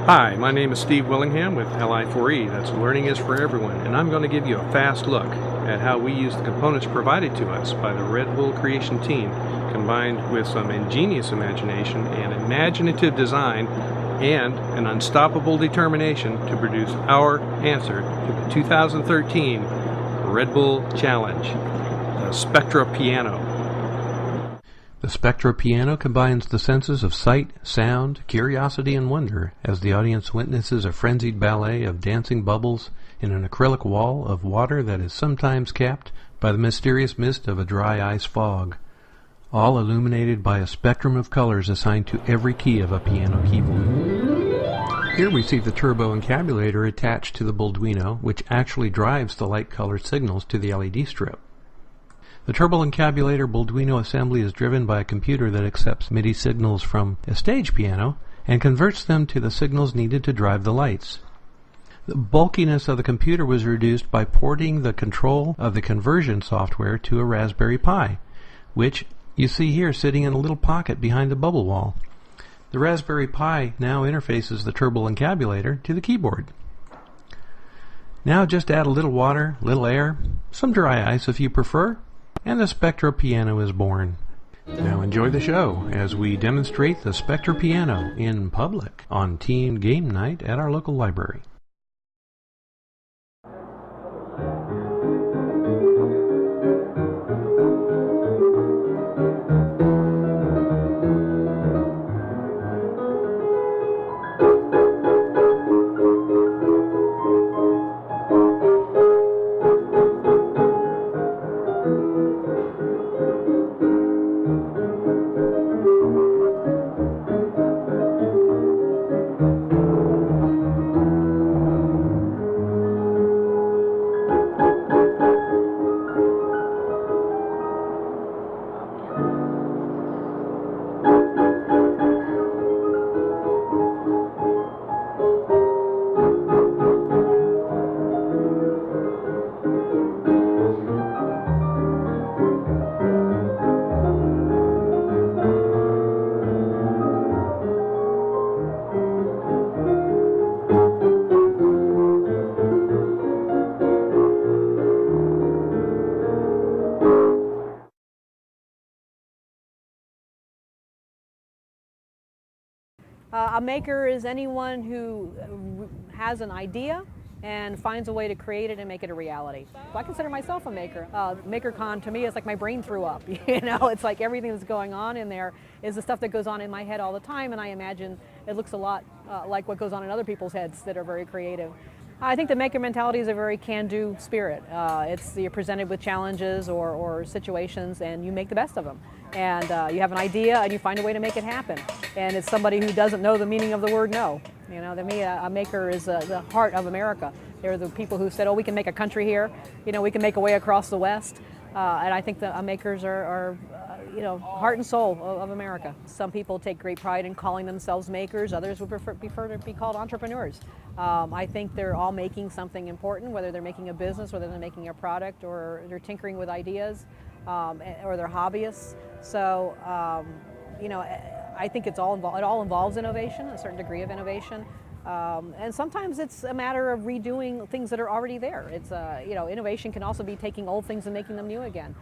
Hi, my name is Steve Willingham with Li4E, that's Learning is for Everyone, and I'm going to give you a fast look at how we use the components provided to us by the Red Bull Creation team, combined with some ingenious imagination and imaginative design and an unstoppable determination to produce our answer to the 2013 Red Bull Challenge, the Spectra Piano. The Spectra Piano combines the senses of sight, sound, curiosity, and wonder as the audience witnesses a frenzied ballet of dancing bubbles in an acrylic wall of water that is sometimes capped by the mysterious mist of a dry ice fog, all illuminated by a spectrum of colors assigned to every key of a piano keyboard. Here we see the turbo encabulator attached to the Bulduino, which actually drives the light color signals to the LED strip. The Turbo Encabulator Bulduino assembly is driven by a computer that accepts MIDI signals from a stage piano and converts them to the signals needed to drive the lights. The bulkiness of the computer was reduced by porting the control of the conversion software to a Raspberry Pi, which you see here sitting in a little pocket behind the bubble wall. The Raspberry Pi now interfaces the Turbo Encabulator to the keyboard. Now just add a little water, little air, some dry ice if you prefer, and the Spectra Piano is born. Now enjoy the show as we demonstrate the Spectra Piano in public on Team Game Night at our local library. A maker is anyone who has an idea and finds a way to create it and make it a reality. So I consider myself a maker. MakerCon to me is like my brain threw up. You know, it's like everything that's going on in there is the stuff that goes on in my head all the time, and I imagine it looks a lot like what goes on in other people's heads that are very creative. I think the maker mentality is a very can-do spirit. You're presented with challenges or situations and you make the best of them. And you have an idea and you find a way to make it happen. And it's somebody who doesn't know the meaning of the word no. You know, to me, a maker is the heart of America. They're the people who said, oh, we can make a country here. You know, we can make a way across the West. And I think the makers are you know, heart and soul of America. Some people take great pride in calling themselves makers. Others would prefer to be called entrepreneurs. I think they're all making something important, whether they're making a business, whether they're making a product, or they're tinkering with ideas, or they're hobbyists. So, you know, I think it all involves innovation, a certain degree of innovation. And sometimes it's a matter of redoing things that are already there. It's, you know, innovation can also be taking old things and making them new again.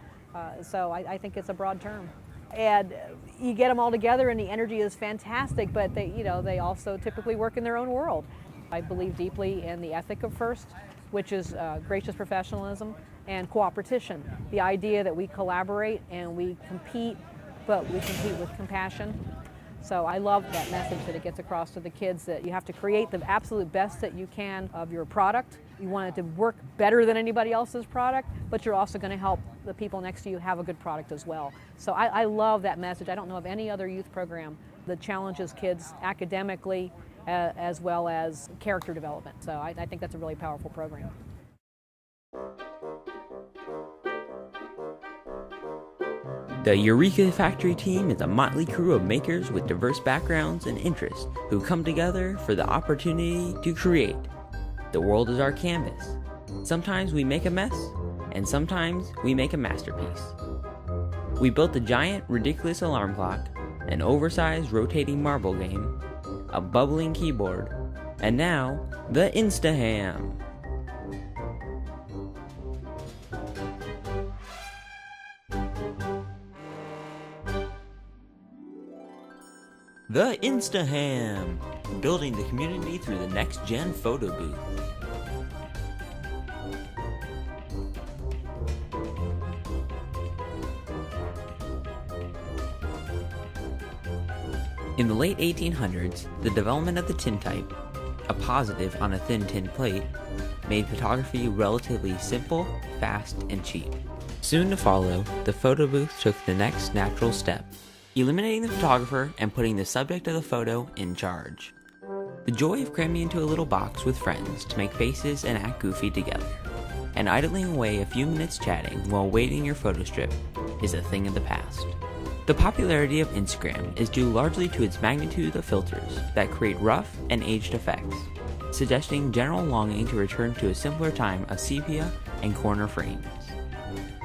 So I think it's a broad term. And you get them all together and the energy is fantastic, but they also typically work in their own world. I believe deeply in the ethic of FIRST, which is gracious professionalism and cooperation. The idea that we collaborate and we compete, but we compete with compassion. So I love that message that it gets across to the kids, that you have to create the absolute best that you can of your product. You want it to work better than anybody else's product, but you're also going to help the people next to you have a good product as well. So I love that message. I don't know of any other youth program that challenges kids academically as well as character development. So I think that's a really powerful program. The Eureka Factory team is a motley crew of makers with diverse backgrounds and interests who come together for the opportunity to create. The world is our canvas. Sometimes we make a mess, and sometimes we make a masterpiece. We built a giant, ridiculous alarm clock, an oversized rotating marble game, a bubbling keyboard, and now, the InstaHam! The InstaHam! Building the community through the next-gen photo booth. In the late 1800s, the development of the tintype, a positive on a thin tin plate, made photography relatively simple, fast, and cheap. Soon to follow, the photo booth took the next natural step, eliminating the photographer and putting the subject of the photo in charge. The joy of cramming into a little box with friends to make faces and act goofy together, and idling away a few minutes chatting while waiting your photo strip, is a thing of the past. The popularity of Instagram is due largely to its magnitude of filters that create rough and aged effects, suggesting general longing to return to a simpler time of sepia and corner frames.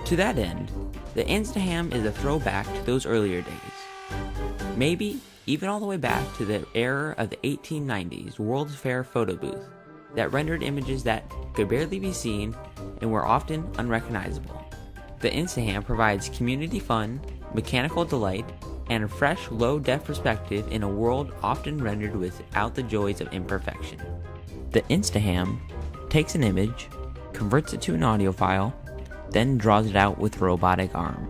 To that end, the InstaHam is a throwback to those earlier days. Maybe even all the way back to the era of the 1890s World's Fair photo booth that rendered images that could barely be seen and were often unrecognizable. The InstaHam provides community fun, mechanical delight, and a fresh, low-def perspective in a world often rendered without the joys of imperfection. The InstaHam takes an image, converts it to an audio file, then draws it out with a robotic arm.